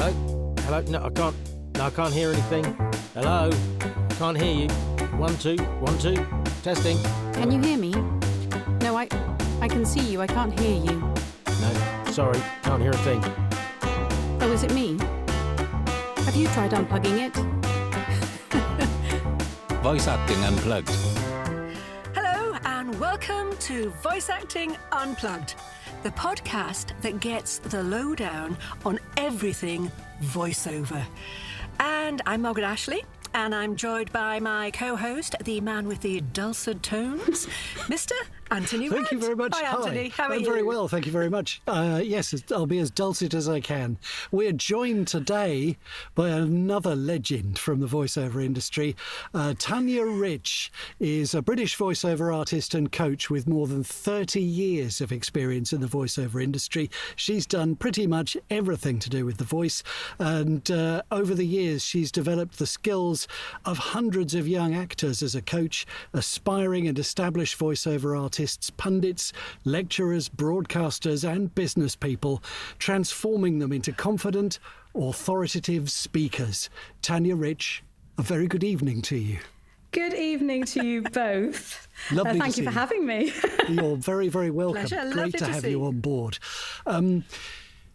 Hello? Hello? No, I can't. No, I can't hear anything. Hello? Can't hear you. 1, 2, 1, 2. Testing. Can you hear me? No, I can see you. I can't hear you. No, sorry. Can't hear a thing. Oh, is it me? Have you tried unplugging it? Voice Acting Unplugged. Hello and welcome to Voice Acting Unplugged, the podcast that gets the lowdown on everything voiceover. And I'm Margaret Ashley, and I'm joined by my co-host, the man with the dulcet tones, Mr. Anthony Rich. Thank you very much. Hi, Anthony. How are I'm you? very well, thank you very much. Yes, I'll be as dulcet as I can. We're joined today by another legend from the voiceover industry. Tanya Rich is a British voiceover artist and coach with more than 30 years of experience in the voiceover industry. She's done pretty much everything to do with the voice, and over the years she's developed the skills of hundreds of young actors as a coach, aspiring and established voiceover artists, pundits, lecturers, broadcasters and business people, transforming them into confident, authoritative speakers. Tanya Rich, a very good evening to you. Good evening to you both. Lovely Thank you for having me. You're very, very welcome. Pleasure. Lovely Great to to have see you you. on board.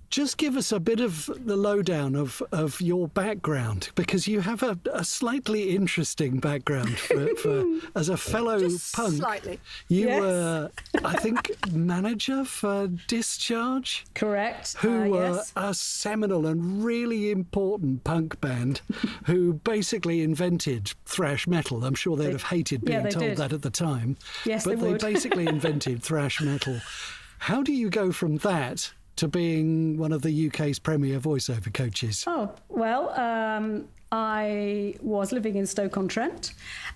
Just give us a bit of the lowdown of your background, because you have a slightly interesting background for as a fellow Just punk. slightly. You Yes. were, I think, manager for Discharge, Correct. who were Yes. a seminal and really important punk band who basically invented thrash metal. I'm sure they'd have hated being they told did. that at the time. Yes, but they would. basically invented thrash metal. How do you go from that to being one of the UK's premier voiceover coaches? Oh, well, I was living in Stoke-on-Trent,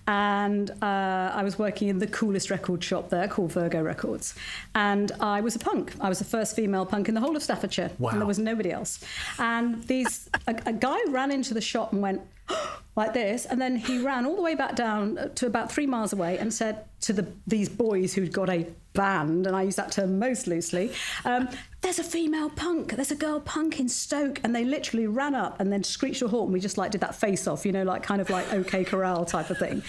and I was working in the coolest record shop there called Virgo Records. And I was a punk. I was the first female punk in the whole of Staffordshire. Wow. And there was nobody else. And a guy ran into the shop and went like this, and then he ran all the way back down to about 3 miles away and said to these boys who'd got a band, and I use that term most loosely, there's a female punk, there's a girl punk in Stoke. And they literally ran up and then screeched a halt, and we just did that face off, like kind of like OK Corral type of thing.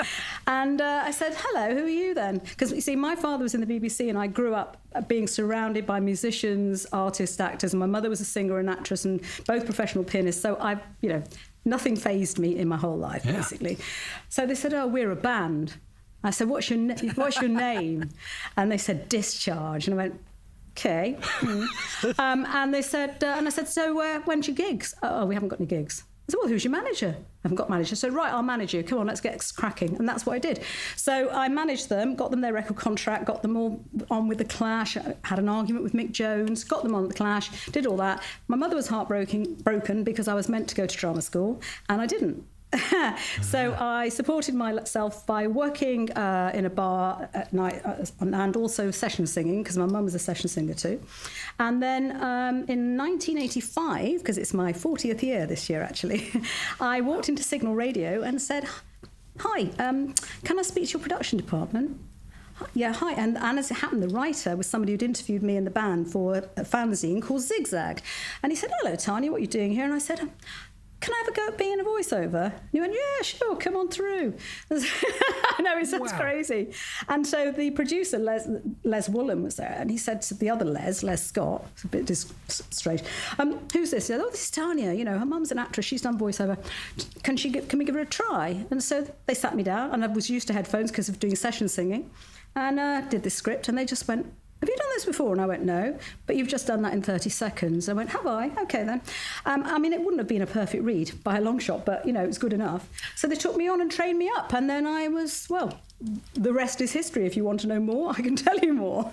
And I said, hello, who are you then? Because you see, my father was in the BBC, and I grew up being surrounded by musicians, artists, actors, and my mother was a singer and actress, and both professional pianists. So nothing fazed me in my whole life, basically. So they said, oh, we're a band. I said, what's your name? And they said, Discharge. And I went, okay. And they said, and I said, so when's your gigs? Oh, we haven't got any gigs. I said, well, who's your manager? I haven't got a manager. So, right, I'll manage you. Come on, let's get cracking. And that's what I did. So I managed them, got them their record contract, got them all on with The Clash, had an argument with Mick Jones, got them on The Clash, did all that. My mother was broken because I was meant to go to drama school, and I didn't. So I supported myself by working in a bar at night and also session singing, because my mum was a session singer too. And then in 1985, because it's my 40th year this year actually, I walked into Signal Radio and said, hi, can I speak to your production department? Yeah, hi. And as it happened, the writer was somebody who'd interviewed me in the band for a fanzine called Zigzag. And he said, hello, Tanya, what are you doing here? And I said, can I have a go at being in a voiceover? And he went, yeah, sure, come on through. I know, it sounds crazy. And so the producer, Les Woolen, was there, and he said to the other Les Scott, it's a bit strange, who's this? He said, oh, this is Tanya, her mum's an actress, she's done voiceover. Can we give her a try? And so they sat me down, and I was used to headphones because of doing session singing, and did this script, and they just went, have you done this before? And I went, no, but you've just done that in 30 seconds. I went, have I? Okay, then. It wouldn't have been a perfect read by a long shot, but, it's good enough. So they took me on and trained me up. And then I was, the rest is history. If you want to know more, I can tell you more.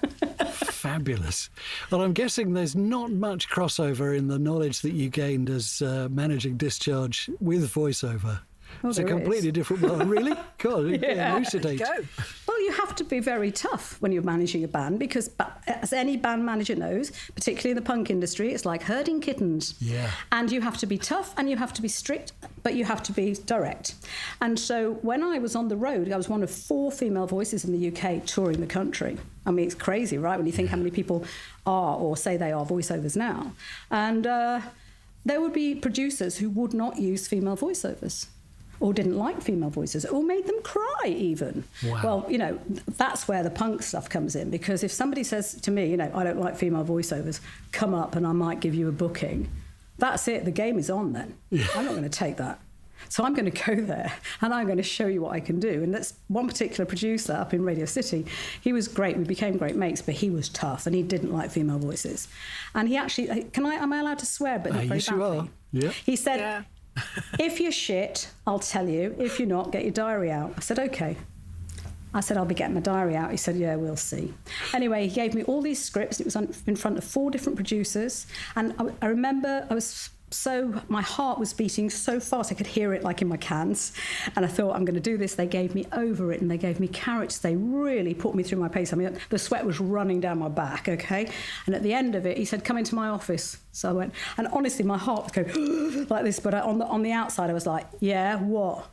Fabulous. Well, I'm guessing there's not much crossover in the knowledge that you gained as managing Discharge with voiceover. Oh, It's a there completely is. different world. Really? God, elucidate. Go. Well, you have to be very tough when you're managing a band, because as any band manager knows, particularly in the punk industry, it's like herding kittens. Yeah. And you have to be tough and you have to be strict, but you have to be direct. And so when I was on the road, I was one of 4 female voices in the UK touring the country. I mean, it's crazy, right, when you think how many people are or say they are voiceovers now. And there would be producers who would not use female voiceovers, or didn't like female voices, or made them cry even. Wow. Well, you know, that's where the punk stuff comes in, because if somebody says to me, you know, I don't like female voiceovers, come up and I might give you a booking, that's it, the game is on then. Yeah. I'm not going to take that. So I'm going to go there and I'm going to show you what I can do. And that's one particular producer up in Radio City. He was great. We became great mates, but he was tough and he didn't like female voices. And he actually, am I allowed to swear? But not very yes, you are. badly. Yeah. He said, Yeah. if you're shit, I'll tell you. If you're not, get your diary out. I said, okay. I said, I'll be getting my diary out. He said, yeah, we'll see. Anyway, he gave me all these scripts. It was in front of 4 different producers. And I remember my heart was beating so fast I could hear it like in my cans. And I thought, I'm going to do this. They gave me over it and they gave me characters. They really put me through my pace. I mean, the sweat was running down my back, okay? And at the end of it, he said, come into my office. So I went, and honestly, my heart was going like this. But on the outside, I was like, yeah, what?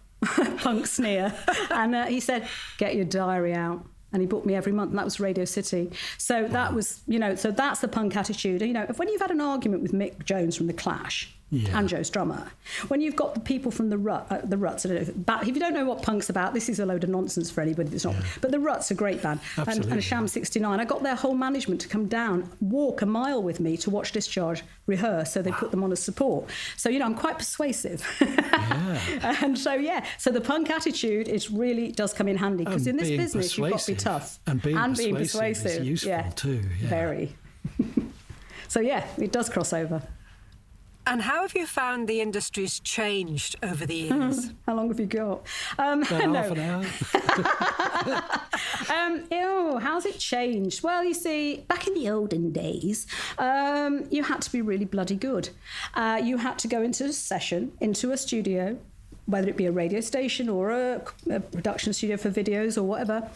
Punk sneer. And he said, get your diary out. And he booked me every month, and that was Radio City. So that was, you know, so that's the punk attitude. You know, when you've had an argument with Mick Jones from The Clash, and Joe Strummer, when you've got the people from the Ruts, I don't know, if you don't know what punk's about, this is a load of nonsense for anybody that's not. Yeah. But the Ruts are a great band, and Sham 69. I got their whole management to come down, walk a mile with me to watch Discharge rehearse, so they put them on as support. So you know, I'm quite persuasive. Yeah. And so so the punk attitude really does come in handy, because in this business you've got to be tough and being persuasive is useful too. Yeah. Very. So it does cross over. And how have you found the industry's changed over the years? How long have you got? About half an hour. How's it changed? Well, you see, back in the olden days, you had to be really bloody good. You had to go into a session, into a studio, whether it be a radio station or a production studio for videos or whatever.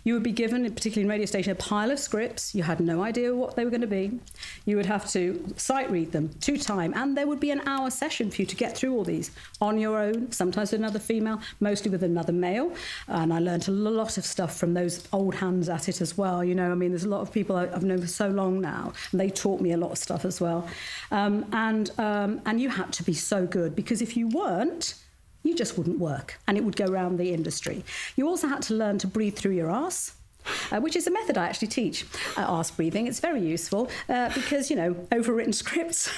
You would be given, particularly in radio station, a pile of scripts. You had no idea what they were going to be. You would have to sight read them 2 times, and there would be an hour session for you to get through all these on your own, sometimes with another female, mostly with another male. And I learned a lot of stuff from those old hands at it as well. You know, I mean, there's a lot of people I've known for so long now, and they taught me a lot of stuff as well. And you had to be so good, because if you weren't, you just wouldn't work, and it would go around the industry. You also had to learn to breathe through your arse, which is a method I actually teach, arse breathing. It's very useful because, you know, overwritten scripts.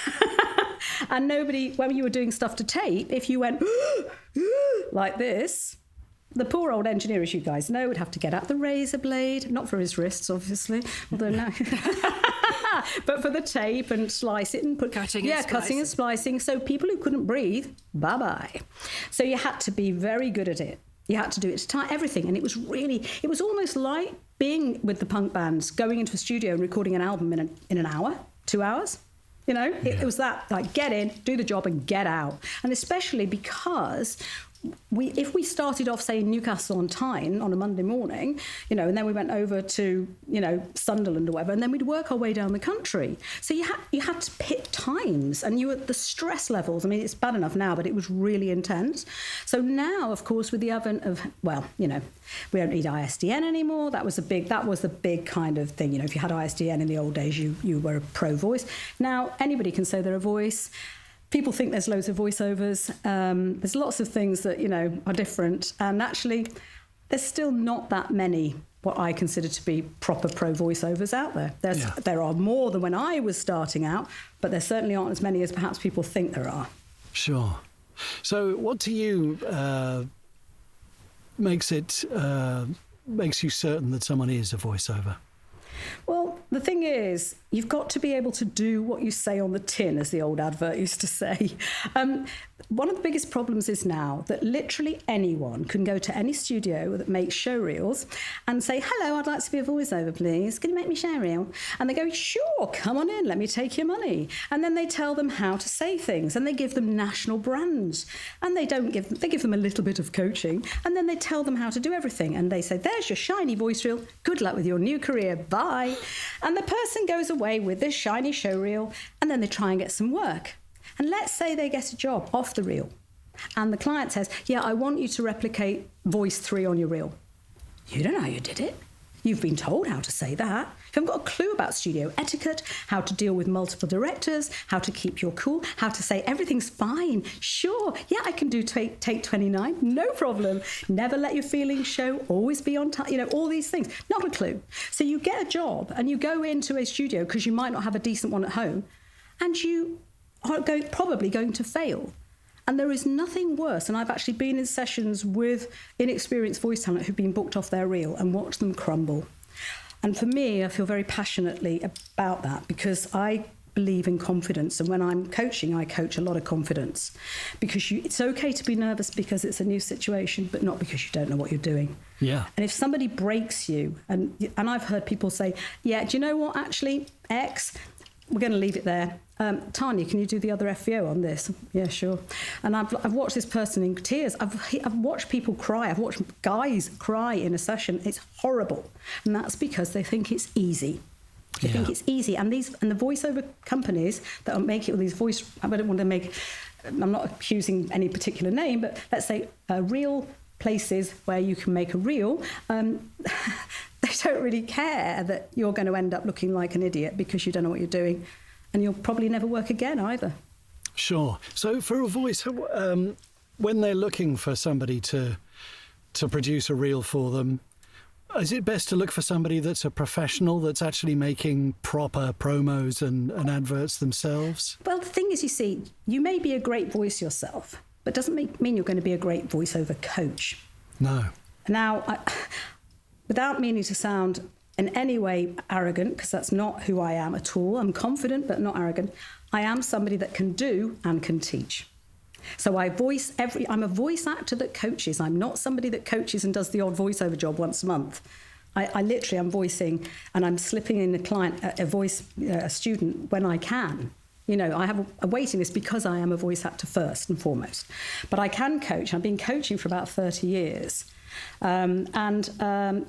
And nobody, when you were doing stuff to tape, if you went like this, the poor old engineer, as you guys know, would have to get out the razor blade, not for his wrists, obviously, although now... but for the tape and slice it and put... Cutting and splicing. So people who couldn't breathe, bye-bye. So you had to be very good at it. You had to do it to time, everything. And it was almost like being with the punk bands, going into a studio and recording an album in an hour, 2 hours. You know, it was that, like, get in, do the job and get out. And especially because... if we started off, say, in Newcastle on Tyne on a Monday morning, you know, and then we went over to, you know, Sunderland or whatever, and then we'd work our way down the country. So you had to pit times, and the stress levels. I mean, it's bad enough now, but it was really intense. So now, of course, with the advent of, well, you know, we don't need ISDN anymore. That was the big kind of thing. You know, if you had ISDN in the old days, you were a pro voice. Now anybody can say they're a voice. People think there's loads of voiceovers. There's lots of things that, you know, are different. And actually, there's still not that many what I consider to be proper pro voiceovers out there. There are more than when I was starting out, but there certainly aren't as many as perhaps people think there are. Sure. So what to you makes you certain that someone is a voiceover? Well, the thing is, you've got to be able to do what you say on the tin, as the old advert used to say. One of the biggest problems is now that literally anyone can go to any studio that makes show reels and say, hello, I'd like to be a voiceover, please. Can you make me show reel? And they go, sure, come on in, let me take your money. And then they tell them how to say things, and they give them national brands. And they give them a little bit of coaching, and then they tell them how to do everything. And they say, there's your shiny voice reel. Good luck with your new career. Bye. And the person goes away with this shiny show reel, and then they try and get some work. And let's say they get a job off the reel, and the client says, yeah, I want you to replicate voice 3 on your reel. You don't know how you did it. You've been told how to say that. You haven't got a clue about studio etiquette, how to deal with multiple directors, how to keep your cool, how to say everything's fine. Sure, yeah, I can do take 29, no problem. Never let your feelings show, always be on time, all these things. Not a clue. So you get a job and you go into a studio because you might not have a decent one at home, and you are probably going to fail. And there is nothing worse, and I've actually been in sessions with inexperienced voice talent who've been booked off their reel and watched them crumble. And for me, I feel very passionately about that because I believe in confidence. And when I'm coaching, I coach a lot of confidence. Because it's okay to be nervous because it's a new situation, but not because you don't know what you're doing. Yeah. And if somebody breaks you, and I've heard people say, yeah, do you know what, actually, X, we're going to leave it there. Tanya, can you do the other FVO on this? Yeah, sure. And I've watched this person in tears. I've watched people cry. I've watched guys cry in a session. It's horrible. And that's because they think it's easy. They think it's easy. And the voiceover companies that are making all these I don't want to make, I'm not accusing any particular name, but let's say real places where you can make a reel, they don't really care that you're going to end up looking like an idiot because you don't know what you're doing. And you'll probably never work again either. Sure. So for a voice, when they're looking for somebody to produce a reel for them, is it best to look for somebody that's a professional, that's actually making proper promos and adverts themselves? Well, the thing is, you see, you may be a great voice yourself, but doesn't mean you're going to be a great voiceover coach. No. Now, without meaning to sound in any way arrogant, because that's not who I am at all. I'm confident, but not arrogant. I am somebody that can do and can teach. So I'm a voice actor that coaches. I'm not somebody that coaches and does the odd voiceover job once a month. I literally am voicing, and I'm slipping in a client, a student when I can. I have a waiting list because I am a voice actor first and foremost. But I can coach. I've been coaching for about 30 years. The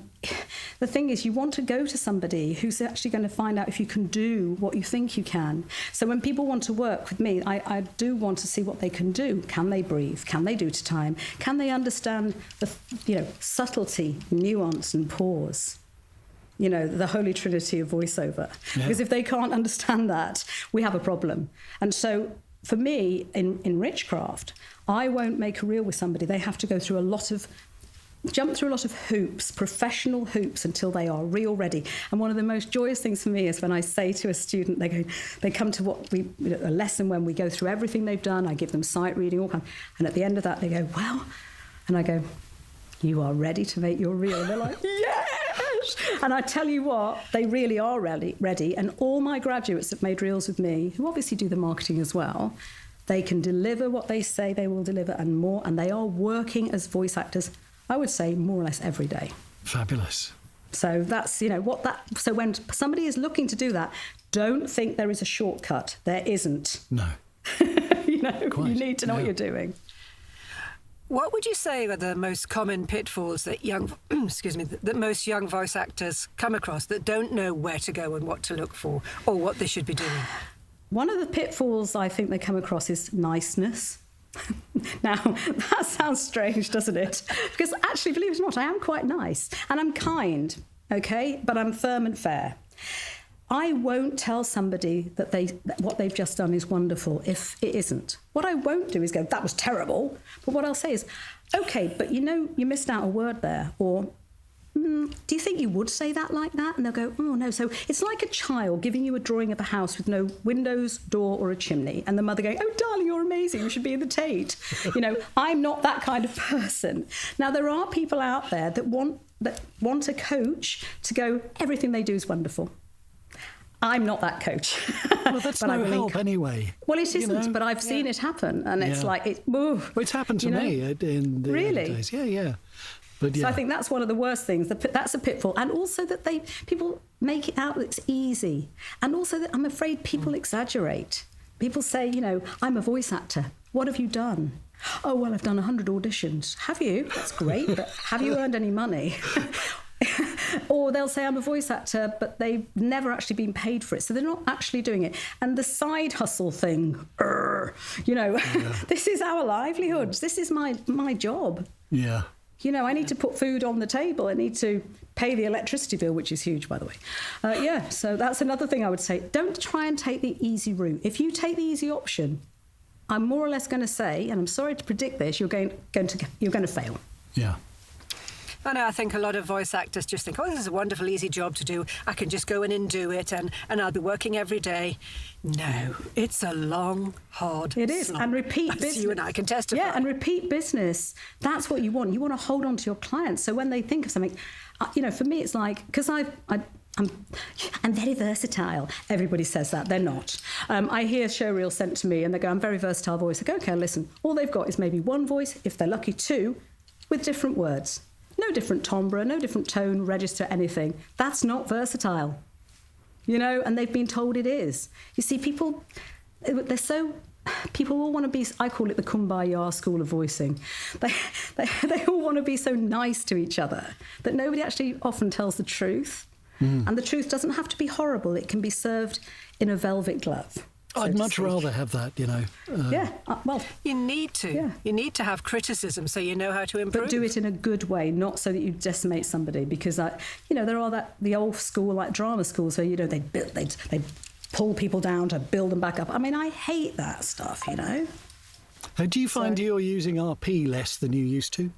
thing is, you want to go to somebody who's actually going to find out if you can do what you think you can. So when people want to work with me, I do want to see what they can do. Can they breathe? Can they do to time? Can they understand the subtlety, nuance and pause? The holy trinity of voiceover. Yeah. Because if they can't understand that, we have a problem. And so for me, in Richcraft, I won't make a reel with somebody. They have to go through jump through a lot of hoops, professional hoops, until they are reel ready. And one of the most joyous things for me is when I say to a student, they come to a lesson when we go through everything they've done. I give them sight reading, all kinds, and at the end of that they go, well, and I go, you are ready to make your reel. And they're like, yes! And I tell you what, they really are ready. And all my graduates that made reels with me, who obviously do the marketing as well, they can deliver what they say they will deliver and more, and they are working as voice actors, I would say, more or less every day. Fabulous. So that's, so when somebody is looking to do that, don't think there is a shortcut. There isn't. No. You need to know what you're doing. What would you say are the most common pitfalls that that most young voice actors come across that don't know where to go and what to look for or what they should be doing? One of the pitfalls I think they come across is niceness. Now, that sounds strange, doesn't it? Because actually, believe it or not, I am quite nice and I'm kind, okay? But I'm firm and fair. I won't tell somebody that what they've just done is wonderful if it isn't. What I won't do is go, that was terrible. But what I'll say is, okay, but you missed out a word there. Or, do you think you would say that like that? And they'll go, oh, no. So it's like a child giving you a drawing of a house with no windows, door or a chimney. And the mother going, oh, darling, you're amazing. You should be in the Tate. I'm not that kind of person. Now, there are people out there that want a coach to go, everything they do is wonderful. I'm not that coach. Well, that's no help anyway. Well, it isn't, but I've seen it happen. And it's like, well, it's happened to me in the early days. Yeah. But, So I think that's one of the worst things. That's a pitfall. And also that people make it out that it's easy. And also that I'm afraid people exaggerate. People say, I'm a voice actor. What have you done? Oh, well, I've done 100 auditions. Have you? That's great. But have you earned any money? Or they'll say, I'm a voice actor, but they've never actually been paid for it. So they're not actually doing it. And the side hustle thing, this is our livelihoods. This is my job. Yeah. I need to put food on the table. I need to pay the electricity bill, which is huge, by the way. So that's another thing I would say. Don't try and take the easy route. If you take the easy option, I'm more or less going to say, and I'm sorry to predict this, you're going to fail. Yeah. I know, I think a lot of voice actors just think, oh, this is a wonderful, easy job to do. I can just go in and do it, and I'll be working every day. No, it's a long, hard It is, slog. and repeat As business. you and I can testify. Yeah, and repeat business. That's what you want. You want to hold on to your clients. So when they think of something, for me, it's like, because I'm very versatile. Everybody says that. They're not. I hear show reels sent to me and they go, I'm very versatile voice. I go, okay, listen, all they've got is maybe one voice, if they're lucky, two, with different words. No different timbre, no different tone, register, anything. That's not versatile. And they've been told it is. You see, people all want to be, I call it the kumbaya school of voicing. They all want to be so nice to each other that nobody actually often tells the truth. And the truth doesn't have to be horrible. It can be served in a velvet glove. I'd much rather have that, Well, you need to. Yeah. You need to have criticism so you know how to improve. but do it in a good way, not so that you decimate somebody. Because, there are the old school, like drama schools, where, they pull people down to build them back up. I mean, I hate that stuff, Do you find you're using RP less than you used to?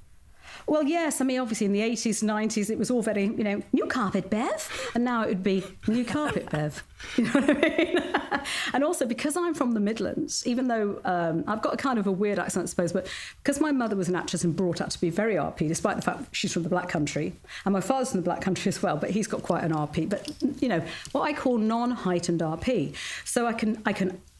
Well, yes. I mean, obviously in the 80s, 90s, it was all very, new carpet, Bev. And now it would be new carpet, Bev. You know what I mean? And also because I'm from the Midlands, even though I've got a kind of a weird accent, I suppose, but because my mother was an actress and brought up to be very RP, despite the fact she's from the Black Country, and my father's from the Black Country as well, but he's got quite an RP. But, what I call non-heightened RP. So I can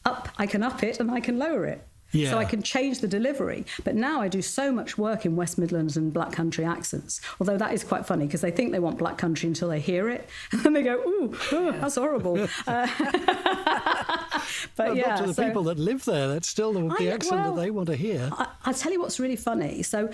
up it and I can lower it. Yeah. So I can change the delivery. But now I do so much work in West Midlands and Black Country accents. Although that is quite funny because they think they want Black Country until they hear it. And then they go, ooh, that's horrible. But Not to the people that live there. That's still the accent that they want to hear. I'll tell you what's really funny. So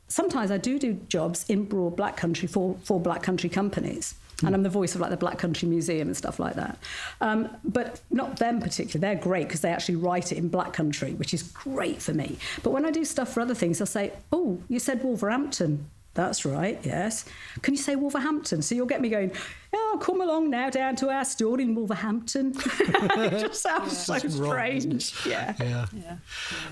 sometimes I do jobs in broad Black Country for Black Country companies. And I'm the voice of the Black Country Museum and stuff like that. But not them particularly. They're great because they actually write it in Black Country, which is great for me. But when I do stuff for other things, they'll say, oh, you said Wolverhampton. That's right, yes. Can you say Wolverhampton? So you'll get me going, oh, come along now down to our store in Wolverhampton. It just sounds so strange. Yeah.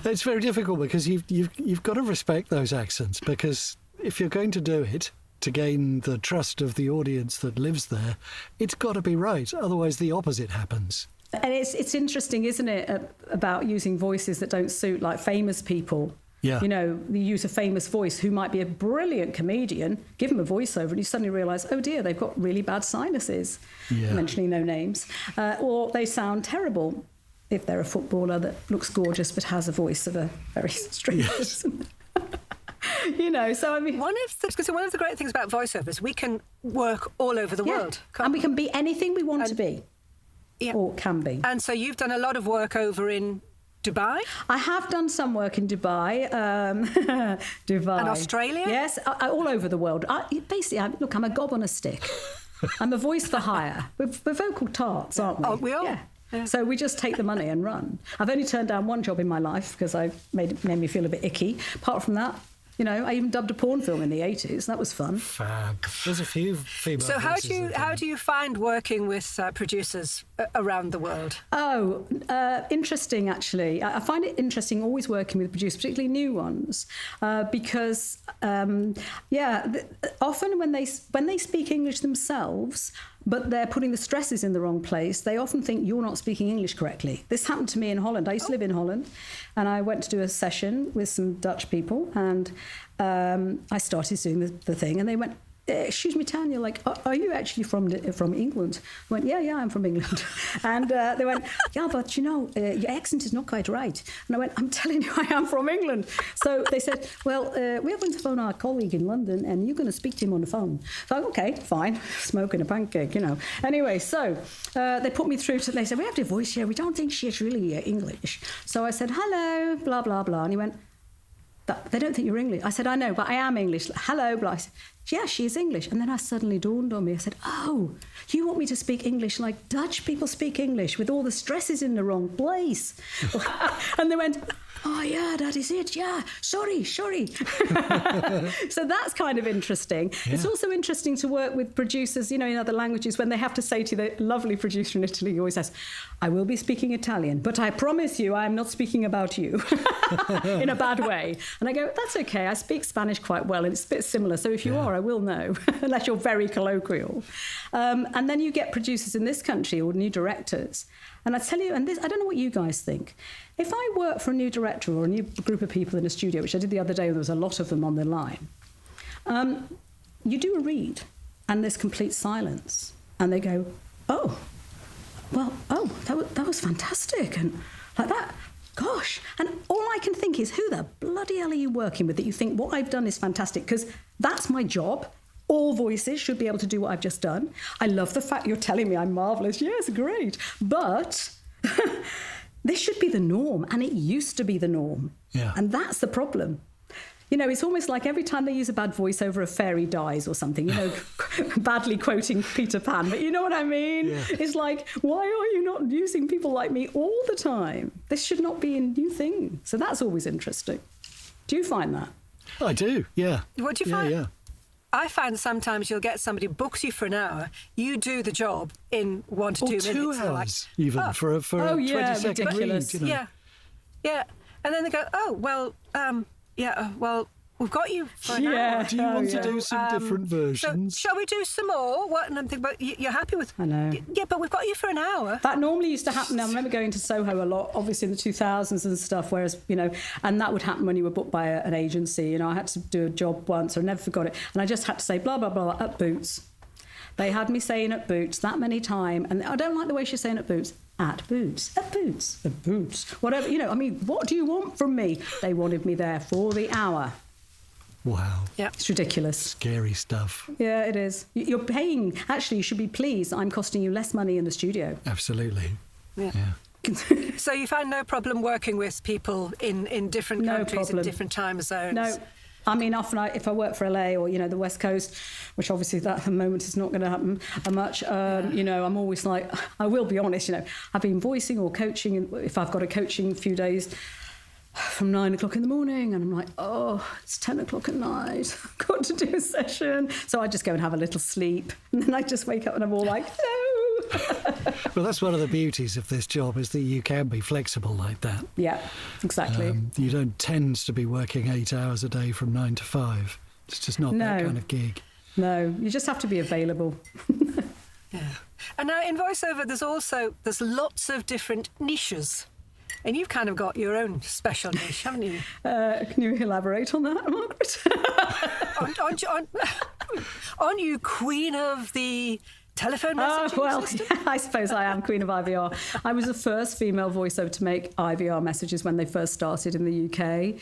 It's very difficult because you've got to respect those accents, because if you're going to do it to gain the trust of the audience that lives there, it's got to be right. Otherwise, the opposite happens. And it's interesting, isn't it, about using voices that don't suit, like famous people. Yeah. You use a famous voice who might be a brilliant comedian, give them a voiceover, and you suddenly realise, oh dear, they've got really bad sinuses. Yeah. Mentioning no names. Or they sound terrible if they're a footballer that looks gorgeous but has a voice of a very strange person. So I mean, one of the great things about voiceover is we can work all over the world, and we can be anything we want to be, or can be. And so you've done a lot of work over in Dubai. I have done some work in Dubai, Dubai, and Australia. Yes, all over the world. I'm a gob on a stick. I'm a voice for hire. We're vocal tarts, aren't we? Oh, we are. Yeah. So we just take the money and run. I've only turned down one job in my life because it made me feel a bit icky. Apart from that, I even dubbed a porn film in the 80s. That was fun. Fab. There's a few female. So how do you find working with producers around the world? Oh, interesting actually. I find it interesting always working with producers, particularly new ones, because often when they speak English themselves, but they're putting the stresses in the wrong place, they often think you're not speaking English correctly. This happened to me in Holland. I used to live in Holland, and I went to do a session with some Dutch people, and I started doing the thing, and they went, excuse me, Tanya, are you actually from England? I went, yeah, I'm from England. And they went, yeah, but your accent is not quite right. And I went, I'm telling you, I am from England. So they said, well, we're going to phone our colleague in London and you're going to speak to him on the phone. So, okay, fine, smoking a pancake, Anyway, so they put me through they said, we have to voice here. We don't think she's really English. So I said, hello, blah, blah, blah. And he went, they don't think you're English. I said, I know, but I am English. Hello, blah. I said, yeah, she is English. And then I suddenly dawned on me. I said, oh, you want me to speak English like Dutch people speak English with all the stresses in the wrong place? And they went, oh, oh, yeah, that is it. Yeah, sorry. So that's kind of interesting. Yeah. It's also interesting to work with producers, in other languages, when they have to say to the lovely producer in Italy, who always says, I will be speaking Italian, but I promise you I am not speaking about you in a bad way. And I go, that's okay. I speak Spanish quite well, and it's a bit similar. So if you are, I will know, unless you're very colloquial. And then you get producers in this country or new directors. And I tell you, and this, I don't know what you guys think. If I work for a new director or a new group of people in a studio, which I did the other day, there was a lot of them on the line, you do a read and there's complete silence. And they go, that was fantastic. And like that, gosh. And all I can think is, who the bloody hell are you working with that you think what I've done is fantastic? Because that's my job. All voices should be able to do what I've just done. I love the fact you're telling me I'm marvellous. Yes, great. But this should be the norm, and it used to be the norm. Yeah. And that's the problem. It's almost like every time they use a bad voiceover, a fairy dies or something, badly quoting Peter Pan. But you know what I mean? Yeah. It's like, why are you not using people like me all the time? This should not be a new thing. So that's always interesting. Do you find that? I do, yeah. What do you find? Yeah. I find sometimes you'll get somebody books you for an hour, you do the job in 1 to 2 minutes. 2 hours, even, for a 20-second read. Yeah. And then they go, we've got you for an hour. Do you want to do some different versions? So shall we do some more? What? And I'm thinking, but you're happy with... I know. Yeah, but we've got you for an hour. That normally used to happen. I remember going to Soho a lot, obviously in the 2000s and stuff, whereas, and that would happen when you were booked by an agency. I had to do a job once, I never forgot it, and I just had to say, blah, blah, blah, at Boots. They had me saying at Boots that many times, and I don't like the way she's saying at Boots. At Boots, at Boots, at Boots. Whatever, what do you want from me? They wanted me there for the hour. Wow. Yeah. It's ridiculous. Scary stuff. Yeah, it is. You're paying... Actually, you should be pleased I'm costing you less money in the studio. Absolutely. Yeah. So you find no problem working with people in different countries, in different time zones? No. I mean, often if I work for LA or, the West Coast, which obviously that at the moment is not going to happen much, I'm always like... I will be honest, I've been voicing or coaching, if I've got a coaching few days... from 9 o'clock in the morning, and I'm like, it's 10 o'clock at night, I've got to do a session. So I just go and have a little sleep, and then I just wake up and I'm all like, no. Well, that's one of the beauties of this job, is that you can be flexible like that. Yeah, exactly. You don't tend to be working 8 hours a day from 9 to 5. It's just not that kind of gig. No, you just have to be available. Yeah. And now in voiceover, there's lots of different niches. And you've kind of got your own special niche, haven't you? Can you elaborate on that, Margaret? Aren't you queen of the telephone messaging system? Yeah, I suppose I am queen of IVR. I was the first female voiceover to make IVR messages when they first started in the UK.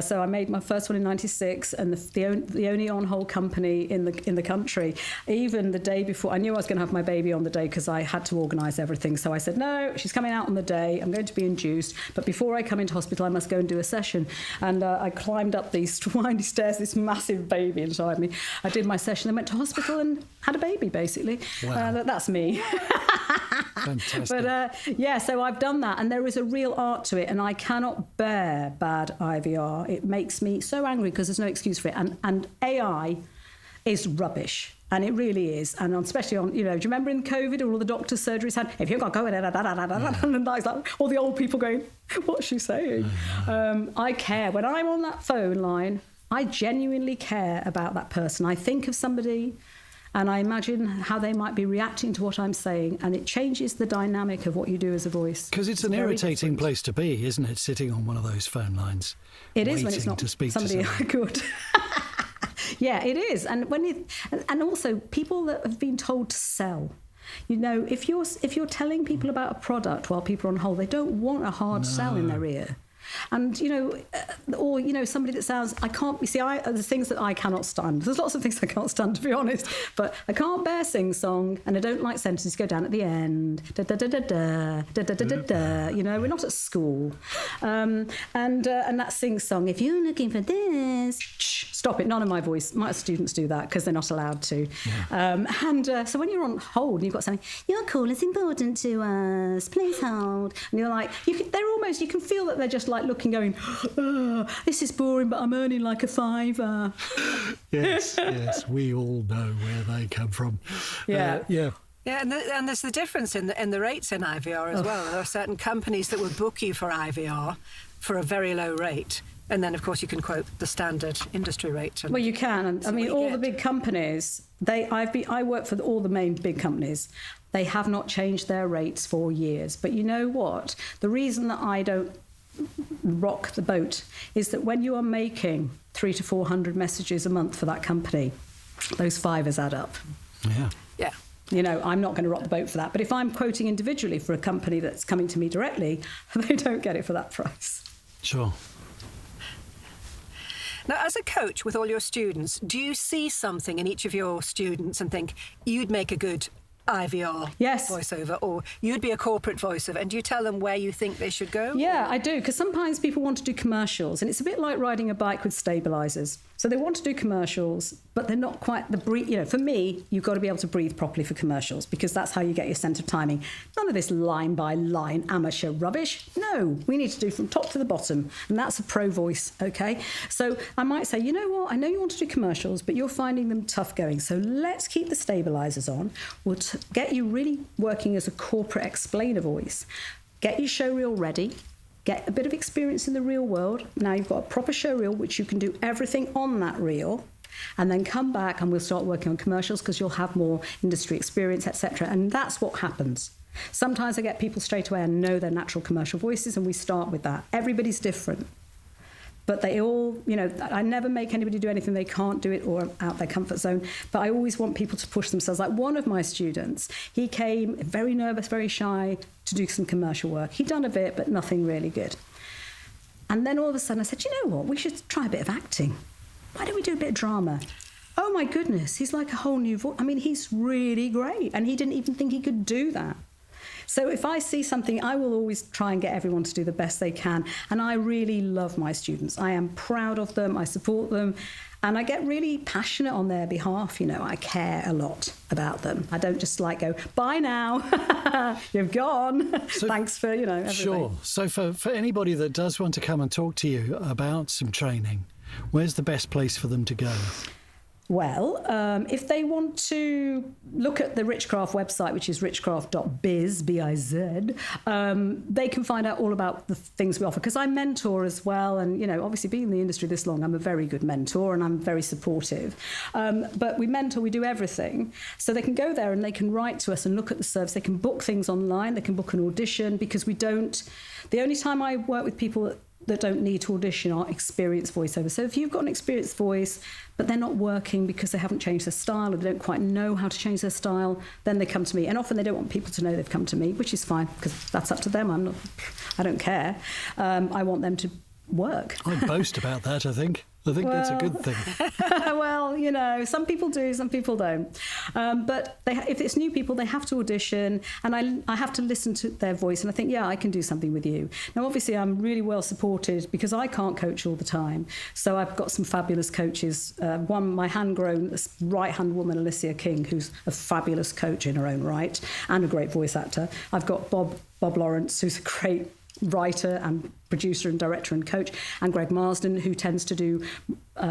So I made my first one in '96, and the only on-hold company in the country. Even the day before, I knew I was going to have my baby on the day because I had to organise everything. So I said, no, she's coming out on the day. I'm going to be induced, but before I come into hospital, I must go and do a session. And I climbed up these windy stairs, this massive baby inside me. I did my session, then went to hospital and had a baby, basically. Wow. That's me. Fantastic. But so I've done that, and there is a real art to it, and I cannot bear bad IVR. It makes me so angry because there's no excuse for it. And AI is rubbish, and it really is. And especially on, do you remember in COVID, all the doctors' surgeries had, if you've got COVID, and I was like, all the old people going, what's she saying? I care. When I'm on that phone line, I genuinely care about that person. I think of somebody, and I imagine how they might be reacting to what I'm saying, and it changes the dynamic of what you do as a voice. Because it's an irritating place to be, isn't it, sitting on one of those phone lines? It is when it's not somebody good. Yeah, it is. And and also people that have been told to sell. If you're telling people about a product while people are on hold, they don't want a hard sell in their ear. And, or somebody that sounds, there's things that I cannot stand. There's lots of things I can't stand, to be honest. But I can't bear sing-song, and I don't like sentences go down at the end. Da-da-da-da-da, da-da-da-da-da. We're not at school. And that sing-song, if you're looking for this, stop it. None of my students do that because they're not allowed to. Yeah. So when you're on hold and you've got something, your call is important to us, please hold. And you're like, you can feel that they're just like looking, going, oh, this is boring, but I'm earning like a £5. Yes, we all know where they come from. Yeah. Yeah. Yeah, and there's the difference in the rates in IVR as well. There are certain companies that will book you for IVR for a very low rate. And then, of course, you can quote the standard industry rate. Well, you can. And, I mean, all the big companies, I work for all the main big companies. They have not changed their rates for years. But you know what? The reason that I don't rock the boat is that when you are making 300 to 400 messages a month for that company, those fivers add up. Yeah. Yeah. You know, I'm not going to rock the boat for that. But if I'm quoting individually for a company that's coming to me directly, they don't get it for that price. Sure. Now, as a coach with all your students, do you see something in each of your students and think you'd make a good IVR voiceover, or you'd be a corporate voiceover, and do you tell them where you think they should go? Yeah, I do, because sometimes people want to do commercials, and it's a bit like riding a bike with stabilisers. So they want to do commercials, but they're not quite the breathe. You know, for me, you've got to be able to breathe properly for commercials, because that's how you get your sense of timing. None of this line by line amateur rubbish. No, we need to do from top to the bottom, and that's a pro voice, okay? So I might say, you know what, I know you want to do commercials, but you're finding them tough going, so let's keep the stabilisers on. We'll get you really working as a corporate explainer voice. Get your showreel ready. Get a bit of experience in the real world. Now you've got a proper showreel, which you can do everything on that reel, and then come back and we'll start working on commercials because you'll have more industry experience, etc. And that's what happens. Sometimes I get people straight away and know their natural commercial voices, and we start with that. Everybody's different. But they all, you know, I never make anybody do anything they can't do it or out their comfort zone. But I always want people to push themselves. Like one of my students, he came very nervous, very shy to do some commercial work. He'd done a bit, but nothing really good. And then all of a sudden I said, you know what, we should try a bit of acting. Why don't we do a bit of drama? Oh my goodness, he's like a whole new voice. I mean, he's really great. And he didn't even think he could do that. So if I see something, I will always try and get everyone to do the best they can. And I really love my students. I am proud of them. I support them. And I get really passionate on their behalf. You know, I care a lot about them. I don't just like go, bye now, you've gone. So, thanks for, you know, everything. Sure. So for anybody that does want to come and talk to you about some training, where's the best place for them to go? Well, if they want to look at the Richcraft website, which is richcraft.biz, B-I-Z, they can find out all about the things we offer. Because I mentor as well. And, you know, obviously being in the industry this long, I'm a very good mentor and I'm very supportive. But we mentor, we do everything. So they can go there and they can write to us and look at the service. They can book things online. They can book an audition, because we don't... The only time I work with people that don't need to audition are experienced voiceovers. So if you've got an experienced voice, but they're not working because they haven't changed their style or they don't quite know how to change their style, then they come to me. And often they don't want people to know they've come to me, which is fine, because that's up to them. I don't care. I want them to work. I boast about that, I think. That's a good thing. Well, you know, some people do, some people don't. But if it's new people, they have to audition, and I have to listen to their voice, and I think, yeah, I can do something with you. Now, obviously, I'm really well supported because I can't coach all the time. So I've got some fabulous coaches. One, my hand-grown right-hand woman, Alicia King, who's a fabulous coach in her own right and a great voice actor. I've got Bob Lawrence, who's a great writer and producer and director and coach, and Greg Marsden, who tends to do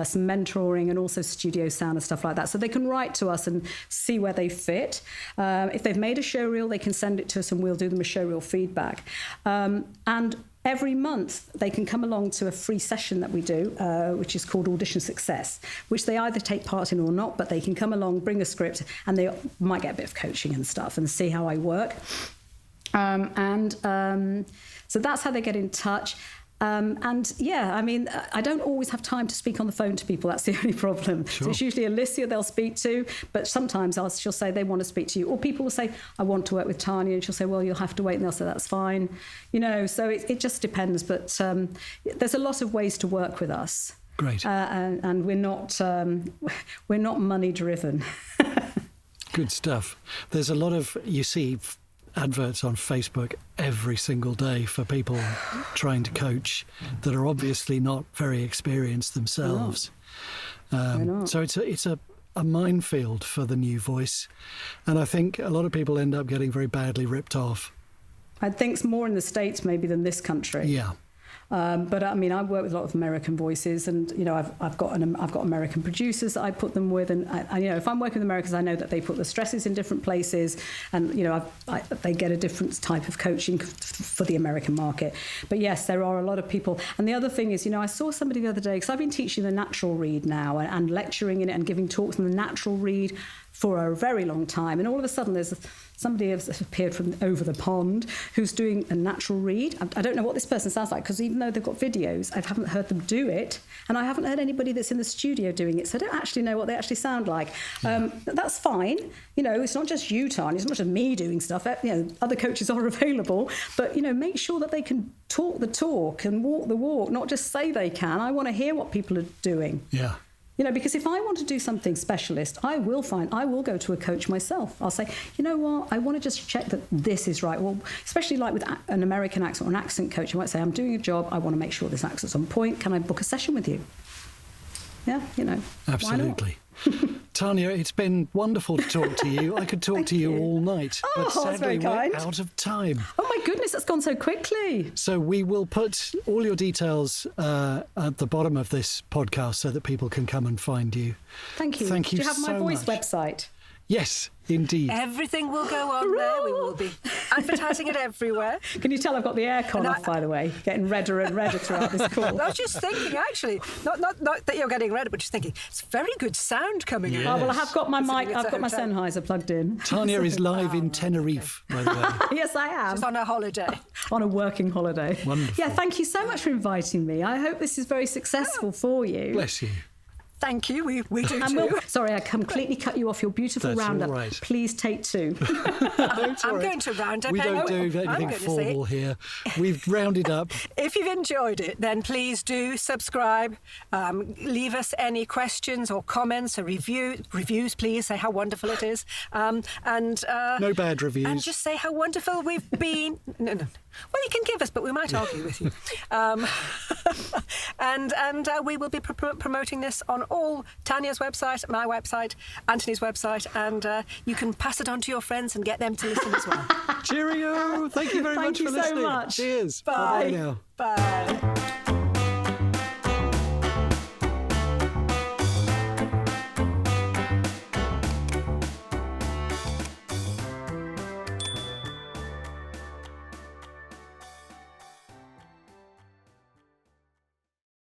some mentoring and also studio sound and stuff like that. So they can write to us and see where they fit. If they've made a showreel, they can send it to us and we'll do them a showreel feedback. And every month they can come along to a free session that we do, which is called Audition Success, which they either take part in or not, but they can come along, bring a script, and they might get a bit of coaching and stuff and see how I work. So that's how they get in touch. And yeah, I mean, I don't always have time to speak on the phone to people. That's the only problem. Sure. So it's usually Alicia they'll speak to, but sometimes she'll say they want to speak to you. Or people will say, I want to work with Tanya, and she'll say, well, you'll have to wait, and they'll say, that's fine. You know, so it just depends. But there's a lot of ways to work with us. Great. And we're not money driven. Good stuff. There's a lot of, you see, adverts on Facebook every single day for people trying to coach that are obviously not very experienced themselves. So it's a minefield for the new voice, and I think a lot of people end up getting very badly ripped off. I think it's more in the States maybe than this country. Yeah. But I mean, I work with a lot of American voices, and you know, I've got American producers that I put them with, and I, you know, if I'm working with Americans, I know that they put the stresses in different places, and you know, they get a different type of coaching for the American market. But yes, there are a lot of people. And the other thing is, you know, I saw somebody the other day, because I've been teaching the natural read now and lecturing in it and giving talks on the natural read for a very long time, and all of a sudden there's somebody has appeared from over the pond who's doing a natural read. I don't know what this person sounds like, because even though they've got videos, I haven't heard them do it, and I haven't heard anybody that's in the studio doing it, so I don't actually know what they actually sound like. That's fine, you know, it's not just you, Tanya, it's not just me doing stuff, you know, other coaches are available, but you know, make sure that they can talk the talk and walk the walk, not just say they can. I want to hear what people are doing. Yeah. You know, because if I want to do something specialist, I will go to a coach myself. I'll say, you know what, I want to just check that this is right. Well, especially like with an American accent or an accent coach, I might say, I'm doing a job, I want to make sure this accent's on point. Can I book a session with you? Yeah, you know. Absolutely. Tanya, it's been wonderful to talk to you. I could talk to you all night, but that's sadly very kind. we're out of time. Oh my goodness, that's gone so quickly. So we will put all your details at the bottom of this podcast so that people can come and find you. Thank you. Thank you Do you have my so voice much. website? Yes, indeed. Everything will go on there. We will be advertising it everywhere. Can you tell I've got the aircon off, by the way? Getting redder and redder throughout this call. I was just thinking, actually, not that you're getting redder, but just thinking, it's very good sound coming in. Oh, well, I have got my Considering mic, it's I've a got my hotel. Sennheiser plugged in. Tanya is live in Tenerife, by the way. Yes, I am. She's on a holiday. On a working holiday. Wonderful. Yeah, thank you so much for inviting me. I hope this is very successful for you. Bless you. Thank you. We do And too. sorry, I completely cut you off your beautiful That's roundup. all right. Please take two. I'm going to round up. We don't anyway. do I'm anything going to say, formal here. We've rounded up. if you've enjoyed it, then please do subscribe. Leave us any questions or comments or reviews, please. Say how wonderful it is. And No bad reviews. And just say how wonderful we've been. No. Well, you can give us, but we might argue with you. And we will be promoting this on all Tanya's website, my website, Anthony's website, and you can pass it on to your friends and get them to listen as well. Cheerio. Thank you very Thank much you for so listening. much. Cheers. Bye. Bye now. Bye.